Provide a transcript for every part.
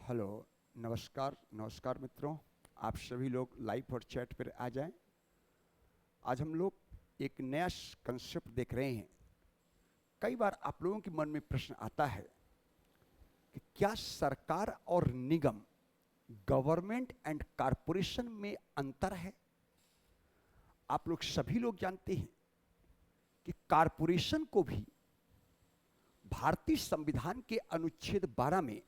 Hello, नमस्कार नमस्कार मित्रों। आप सभी लोग लाइव और चैट पर आ जाएं। आज हम लोग एक नया कंसेप्ट देख रहे हैं। कई बार आप लोगों के मन में प्रश्न आता है कि क्या सरकार और निगम, गवर्नमेंट एंड कारपोरेशन में अंतर है। आप लोग सभी लोग जानते हैं कि कारपोरेशन को भी भारतीय संविधान के अनुच्छेद 12 में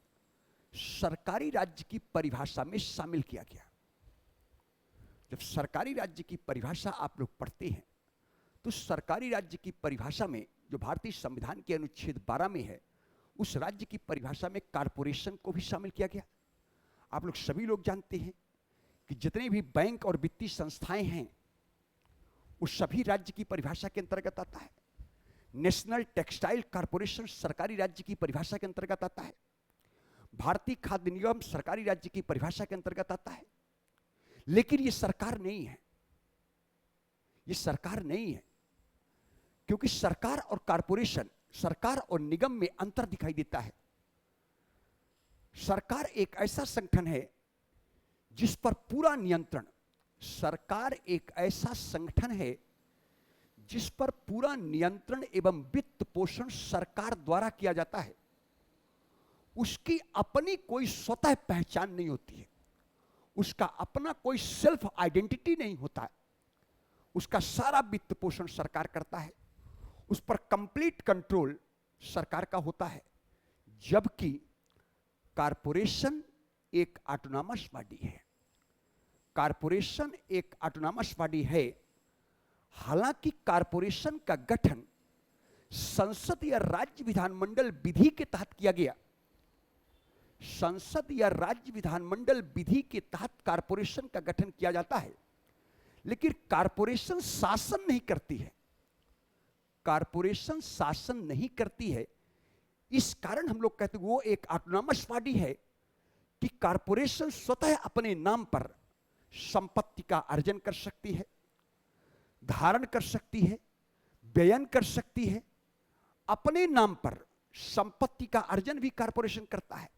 सरकारी राज्य की परिभाषा में शामिल किया गया। जब सरकारी राज्य की परिभाषा आप लोग पढ़ते हैं तो सरकारी राज्य की परिभाषा में जो भारतीय संविधान के अनुच्छेद 12 में है, उस राज्य की परिभाषा में कारपोरेशन को भी शामिल किया गया। आप लोग सभी लोग जानते हैं कि जितने भी बैंक और वित्तीय संस्थाएं हैं, उस सभी राज्य की परिभाषा के अंतर्गत आता है। नेशनल टेक्सटाइल कारपोरेशन सरकारी राज्य की परिभाषा के अंतर्गत आता है। भारतीय खाद्य निगम सरकारी राज्य की परिभाषा के अंतर्गत आता है। लेकिन यह सरकार नहीं है, यह सरकार नहीं है, क्योंकि सरकार और कारपोरेशन, सरकार और निगम में अंतर दिखाई देता है। सरकार एक ऐसा संगठन है जिस पर पूरा नियंत्रण, सरकार एक ऐसा संगठन है जिस पर पूरा नियंत्रण एवं वित्त पोषण सरकार द्वारा किया जाता है। उसकी अपनी कोई स्वतः पहचान नहीं होती है, उसका अपना कोई सेल्फ आइडेंटिटी नहीं होता है। उसका सारा वित्त पोषण सरकार करता है, उस पर कंप्लीट कंट्रोल सरकार का होता है। जबकि कारपोरेशन एक ऑटोनॉमस बॉडी है। कारपोरेशन एक ऑटोनॉमस बॉडी है। हालांकि कारपोरेशन का गठन संसद या राज्य विधानमंडल विधि के तहत किया गया। संसद या राज्य विधानमंडल विधि के तहत कारपोरेशन का गठन किया जाता है, लेकिन कारपोरेशन शासन नहीं करती है। कारपोरेशन शासन नहीं करती है। इस कारण हम लोग कहते हैं वो एक ऑटोनॉमस बॉडी है कि कारपोरेशन स्वतः अपने नाम पर संपत्ति का अर्जन कर सकती है, धारण कर सकती है, व्ययन कर सकती है। अपने नाम पर संपत्ति का अर्जन भी कारपोरेशन करता है,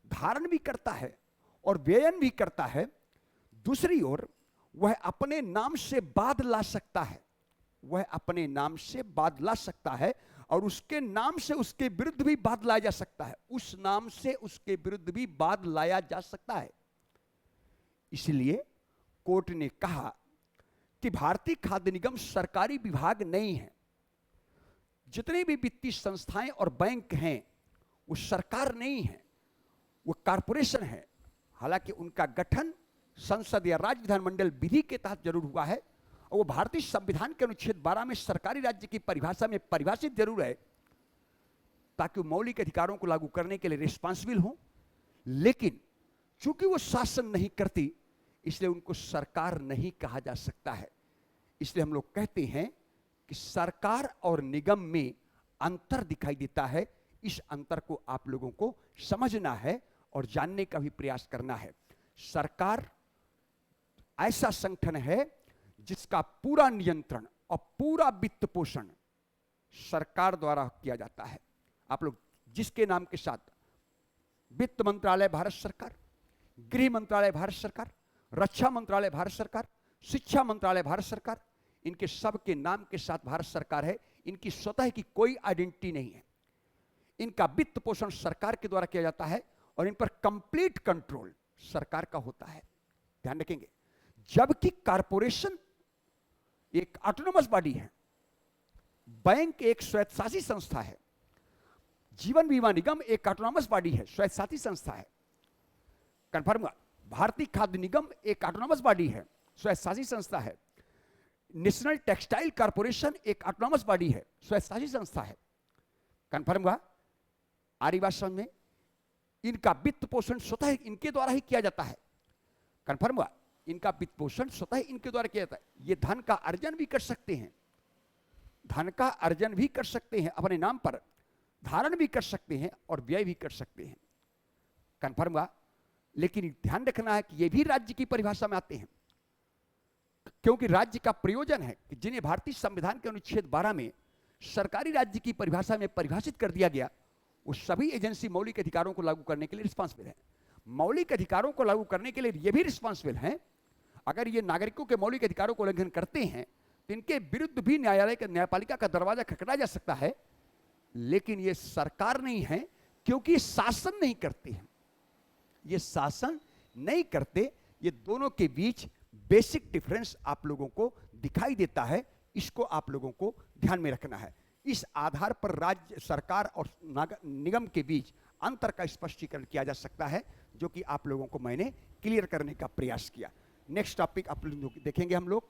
धारण भी करता है और व्ययन भी करता है। दूसरी ओर वह अपने नाम से बाद ला सकता है, वह अपने नाम से बाद ला सकता है और उसके नाम से उसके विरुद्ध भी बाद लाया जा सकता है, उस नाम से उसके विरुद्ध भी बाद लाया जा सकता है। इसलिए कोर्ट ने कहा कि भारतीय खाद्य निगम सरकारी विभाग नहीं है। जितने भी वित्तीय संस्थाएं और बैंक हैं वो सरकार नहीं है, वो कारपोरेशन है। हालांकि उनका गठन संसद या राज्य विधानमंडल विधि के तहत जरूर हुआ है और वो भारतीय संविधान के अनुच्छेद 12 में सरकारी राज्य की परिभाषा में परिभाषित जरूर है, ताकि वो मौलिक अधिकारों को लागू करने के लिए रिस्पांसिबल हो। लेकिन चूंकि वो शासन नहीं करती, इसलिए उनको सरकार नहीं कहा जा सकता है। इसलिए हम लोग कहते हैं कि सरकार और निगम में अंतर दिखाई देता है। इस अंतर को आप लोगों को समझना है और जानने का भी प्रयास करना है। सरकार ऐसा संगठन है जिसका पूरा नियंत्रण और पूरा वित्त पोषण सरकार द्वारा किया जाता है। आप लोग जिसके नाम के साथ वित्त मंत्रालय भारत सरकार, गृह मंत्रालय भारत सरकार, रक्षा मंत्रालय भारत सरकार, शिक्षा मंत्रालय भारत सरकार, इनके सब के नाम के साथ भारत सरकार है। इनकी स्वतः की कोई आइडेंटिटी नहीं है। इनका वित्त पोषण सरकार के द्वारा किया जाता है और इन पर कंप्लीट कंट्रोल सरकार का होता है। ध्यान रखेंगे। जबकि कारपोरेशन एक ऑटोनॉमस बॉडी है, बैंक एक स्वायत्तशासी संस्था है, जीवन बीमा निगम एक ऑटोनॉमस बॉडी है, स्वायत्तशासी संस्था है। कंफर्म हुआ? भारतीय खाद्य निगम एक ऑटोनॉमस बॉडी है, स्वायत्तशासी संस्था है। नेशनल टेक्सटाइल कारपोरेशन एक ऑटोनॉमस बॉडी है, स्वायत्तशासी संस्था है। कंफर्म हुआ? आरी बात समझ में? इनका वित्त पोषण स्वतः इनके द्वारा ही किया जाता है। कंफर्म हुआ? इनका वित्त पोषण स्वतः इनके द्वारा किया जाता है। ये धन का अर्जन भी कर सकते हैं, धन का अर्जन भी कर सकते हैं अपने नाम पर, धारण भी कर सकते हैं और व्यय भी कर सकते हैं। कंफर्म हुआ? लेकिन ध्यान रखना है कि ये भी राज्य की परिभाषा में आते हैं, क्योंकि राज्य का प्रयोजन है कि जिन्हें भारतीय संविधान के अनुच्छेद 12 में सरकारी राज्य की परिभाषा में परिभाषित कर दिया गया, वो सभी एजेंसी मौलिक अधिकारों को लागू करने के लिए रिस्पांसिबल है। मौलिक अधिकारों को लागू करने के लिए ये भी रिस्पॉन्सिबल हैं। अगर ये नागरिकों के मौलिक अधिकारों को उल्लंघन करते हैं तो इनके विरुद्ध भी न्यायपालिका का दरवाजा खटखटाया जा सकता है, लेकिन ये सरकार नहीं है, क्योंकि शासन नहीं करते हैं। ये शासन नहीं करते। ये दोनों के बीच बेसिक डिफरेंस आप लोगों को दिखाई देता है, इसको आप लोगों को ध्यान में रखना है। इस आधार पर राज्य सरकार और निगम के बीच अंतर का स्पष्टीकरण किया जा सकता है, जो कि आप लोगों को मैंने क्लियर करने का प्रयास किया। नेक्स्ट टॉपिक आप लोग देखेंगे हम लोग।